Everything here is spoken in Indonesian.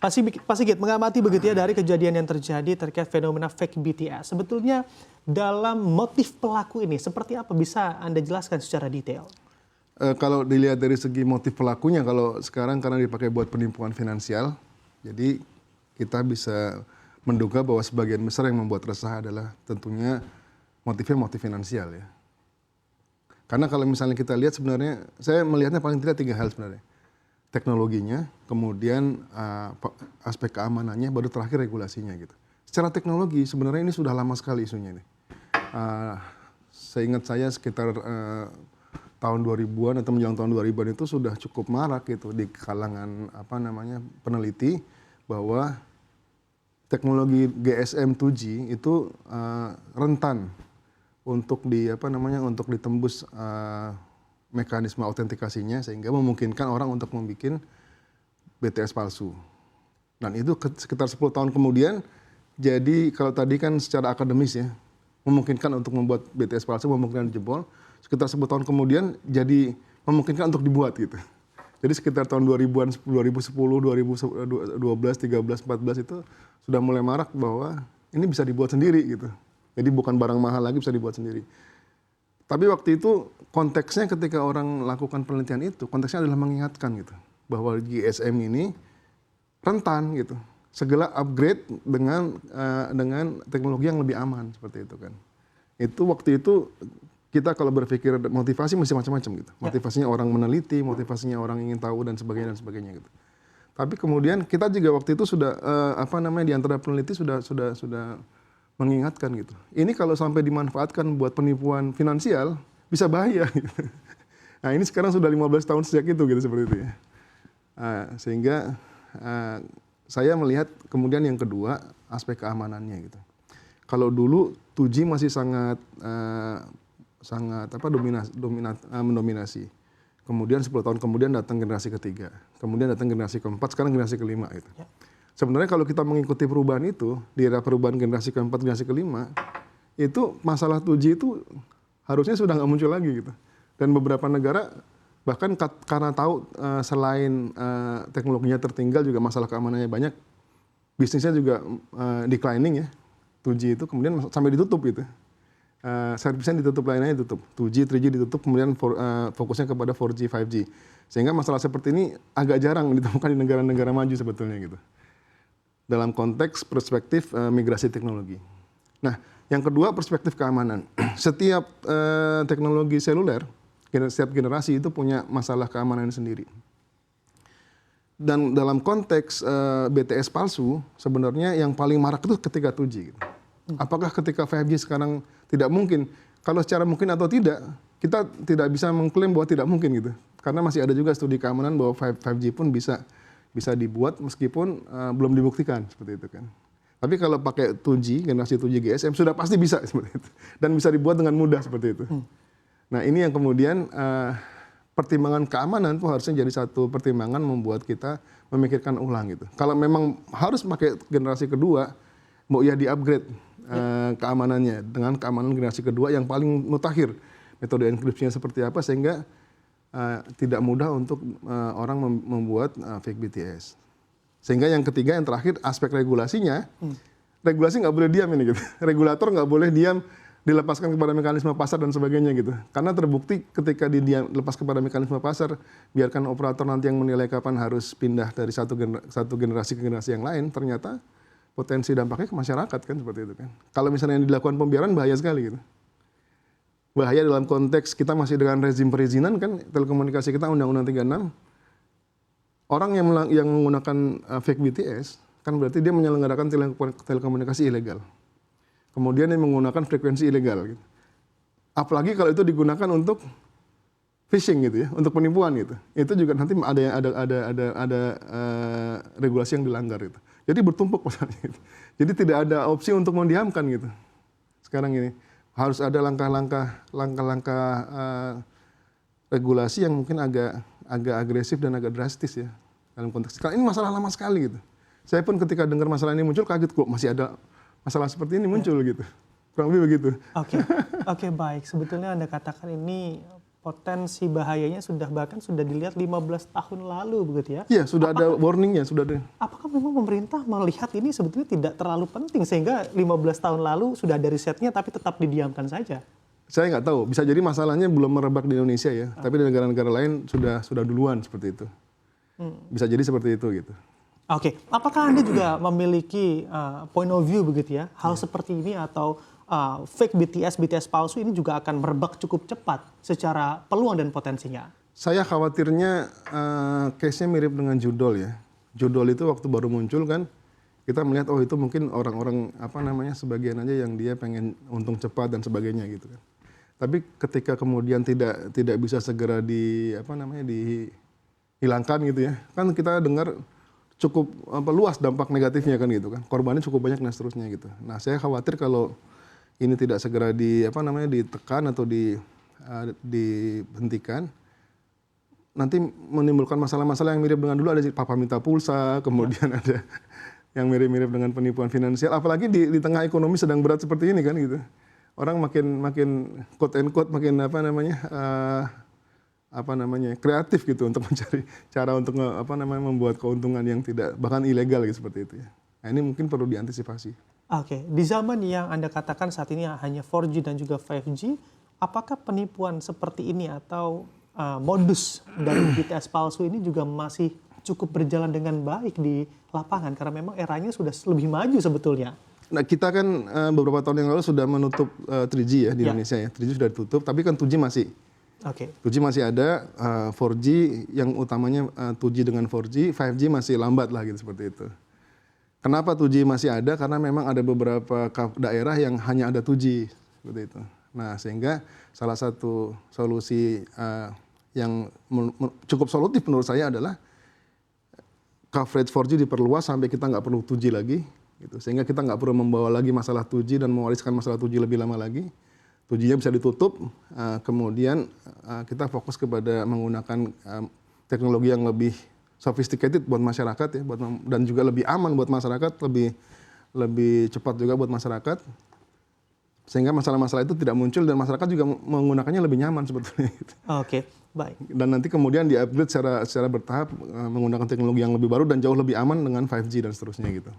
Pak Sigit mengamati begitu ya dari kejadian yang terjadi terkait fenomena fake BTS. Sebetulnya dalam motif pelaku ini seperti apa, bisa Anda jelaskan secara detail? Kalau dilihat dari segi motif pelakunya, kalau sekarang karena dipakai buat penipuan finansial, jadi kita bisa menduga bahwa sebagian besar yang membuat resah adalah tentunya motifnya motif finansial ya. Karena kalau misalnya kita lihat sebenarnya, saya melihatnya paling tidak 3 hal sebenarnya. Teknologinya, kemudian aspek keamanannya, baru terakhir regulasinya gitu. Secara teknologi sebenarnya ini sudah lama sekali isunya ini. Seingat saya sekitar tahun 2000-an atau menjelang tahun 2000-an itu sudah cukup marak gitu di kalangan peneliti bahwa teknologi GSM 2G itu rentan untuk untuk ditembus mekanisme autentikasinya, sehingga memungkinkan orang untuk membuat BTS palsu. Dan itu sekitar 10 tahun kemudian, jadi kalau tadi kan secara akademis ya, memungkinkan untuk membuat BTS palsu, memungkinkan jebol. Sekitar 10 tahun kemudian jadi memungkinkan untuk dibuat gitu. Jadi sekitar tahun 2000-an, 2010, 2012, 13, 14 itu sudah mulai marak bahwa ini bisa dibuat sendiri gitu. Jadi bukan barang mahal lagi, bisa dibuat sendiri. Tapi waktu itu konteksnya ketika orang lakukan penelitian itu, konteksnya adalah mengingatkan gitu, bahwa GSM ini rentan gitu, segala upgrade dengan teknologi yang lebih aman seperti itu kan. Itu waktu itu kita kalau berpikir motivasi mesti macam-macam gitu. Motivasinya orang meneliti, motivasinya orang ingin tahu dan sebagainya gitu. Tapi kemudian kita juga waktu itu sudah di antara peneliti sudah mengingatkan gitu. Ini kalau sampai dimanfaatkan buat penipuan finansial bisa bahaya gitu. Nah, ini sekarang sudah 15 tahun sejak itu gitu seperti itu ya. Sehingga saya melihat kemudian yang kedua aspek keamanannya gitu. Kalau dulu 2G masih sangat mendominasi. Kemudian 10 tahun kemudian datang generasi ketiga, kemudian datang generasi keempat, sekarang generasi kelima gitu. Ya. Sebenarnya kalau kita mengikuti perubahan itu, di era perubahan generasi keempat, generasi kelima, itu masalah 2G itu harusnya sudah nggak muncul lagi gitu. Dan beberapa negara bahkan karena tahu selain teknologinya tertinggal juga masalah keamanannya banyak, bisnisnya juga declining ya, 2G itu kemudian sampai ditutup gitu. Servisnya ditutup, lainnya ditutup. 2G, 3G ditutup, kemudian fokusnya kepada 4G, 5G. Sehingga masalah seperti ini agak jarang ditemukan di negara-negara maju sebetulnya gitu. Dalam konteks perspektif migrasi teknologi. Nah, yang kedua perspektif keamanan. Setiap teknologi seluler, setiap generasi itu punya masalah keamanan sendiri. Dan dalam konteks BTS palsu, sebenarnya yang paling marak itu ketika 2G. Gitu. Apakah ketika 5G sekarang tidak mungkin? Kalau secara mungkin atau tidak, kita tidak bisa mengklaim bahwa tidak mungkin gitu. Karena masih ada juga studi keamanan bahwa 5G pun bisa dibuat meskipun belum dibuktikan seperti itu kan. Tapi kalau pakai 2G, generasi 2G GSM sudah pasti bisa seperti itu. Dan bisa dibuat dengan mudah seperti itu. Nah, ini yang kemudian pertimbangan keamanan itu harusnya jadi satu pertimbangan membuat kita memikirkan ulang gitu. Kalau memang harus pakai generasi kedua, mau ya di-upgrade keamanannya dengan keamanan generasi kedua yang paling mutakhir. Metode enkripsinya seperti apa sehingga tidak mudah untuk orang membuat fake BTS. Sehingga yang ketiga, yang terakhir, aspek regulasinya. Regulasi nggak boleh diam ini gitu. Regulator nggak boleh diam, dilepaskan kepada mekanisme pasar dan sebagainya gitu. Karena terbukti ketika dilepas kepada mekanisme pasar, biarkan operator nanti yang menilai kapan harus pindah dari satu generasi ke generasi yang lain, ternyata potensi dampaknya ke masyarakat kan seperti itu kan. Kalau misalnya yang dilakukan pembiaran bahaya sekali gitu. Bahaya dalam konteks kita masih dengan rezim perizinan kan, telekomunikasi kita Undang-Undang 36. Orang yang menggunakan fake BTS kan berarti dia menyelenggarakan telekomunikasi ilegal. Kemudian dia menggunakan frekuensi ilegal gitu. Apalagi kalau itu digunakan untuk phishing gitu ya, untuk penipuan gitu. Itu juga nanti ada regulasi yang dilanggar gitu. Jadi bertumpuk masalahnya gitu. Jadi tidak ada opsi untuk mendiamkan gitu. Sekarang ini harus ada langkah-langkah regulasi yang mungkin agak agresif dan agak drastis ya dalam konteks. Karena ini masalah lama sekali gitu. Saya pun ketika dengar masalah ini muncul kaget kok masih ada masalah seperti ini muncul gitu. Kurang lebih begitu. Oke, baik. Sebetulnya Anda katakan ini potensi bahayanya bahkan sudah dilihat 15 tahun lalu begitu ya. Iya, sudah ada warningnya, sudah ada. Apakah memang pemerintah melihat ini sebetulnya tidak terlalu penting sehingga 15 tahun lalu sudah ada risetnya tapi tetap didiamkan saja? Saya nggak tahu, bisa jadi masalahnya belum merebak di Indonesia ya, tapi di negara-negara lain sudah duluan seperti itu. Bisa jadi seperti itu gitu. Oke, apakah Anda juga memiliki point of view begitu ya, hal seperti ini atau fake BTS palsu ini juga akan merebak cukup cepat secara peluang dan potensinya? Saya khawatirnya case-nya mirip dengan judol ya. Judol itu waktu baru muncul kan, kita melihat oh itu mungkin orang-orang sebagian aja yang dia pengen untung cepat dan sebagainya gitu kan. Tapi ketika kemudian tidak bisa segera dihilangkan gitu ya, kan kita dengar cukup luas dampak negatifnya kan gitu kan, korbannya cukup banyak dan seterusnya gitu. Nah saya khawatir kalau ini tidak segera ditekan atau dihentikan, nanti menimbulkan masalah-masalah yang mirip dengan dulu ada papa minta pulsa, kemudian ada yang mirip-mirip dengan penipuan finansial, apalagi di tengah ekonomi sedang berat seperti ini kan gitu. Orang makin quote and quote makin kreatif gitu untuk mencari cara untuk membuat keuntungan yang tidak bahkan ilegal gitu seperti itu ya. Nah, ini mungkin perlu diantisipasi. Oke, di zaman yang Anda katakan saat ini hanya 4G dan juga 5G, apakah penipuan seperti ini atau modus dari BTS palsu ini juga masih cukup berjalan dengan baik di lapangan karena memang eranya sudah lebih maju sebetulnya? Nah, kita kan beberapa tahun yang lalu sudah menutup 3G ya di Indonesia ya. 3G sudah ditutup, tapi kan 2G masih. 2G masih ada, 4G yang utamanya 2G dengan 4G, 5G masih lambat lah gitu seperti itu. Kenapa 2G masih ada? Karena memang ada beberapa daerah yang hanya ada 2G seperti itu. Nah, sehingga salah satu solusi yang cukup solutif menurut saya adalah coverage 4G diperluas sampai kita nggak perlu 2G lagi, gitu. Sehingga kita nggak perlu membawa lagi masalah 2G dan mewariskan masalah 2G lebih lama lagi. 2G-nya bisa ditutup, kemudian kita fokus kepada menggunakan teknologi yang lebih sophisticated buat masyarakat ya, dan juga lebih aman buat masyarakat, lebih cepat juga buat masyarakat, sehingga masalah-masalah itu tidak muncul dan masyarakat juga menggunakannya lebih nyaman sebetulnya. Oke, baik. Dan nanti kemudian di-upgrade secara bertahap menggunakan teknologi yang lebih baru dan jauh lebih aman dengan 5G dan seterusnya gitu.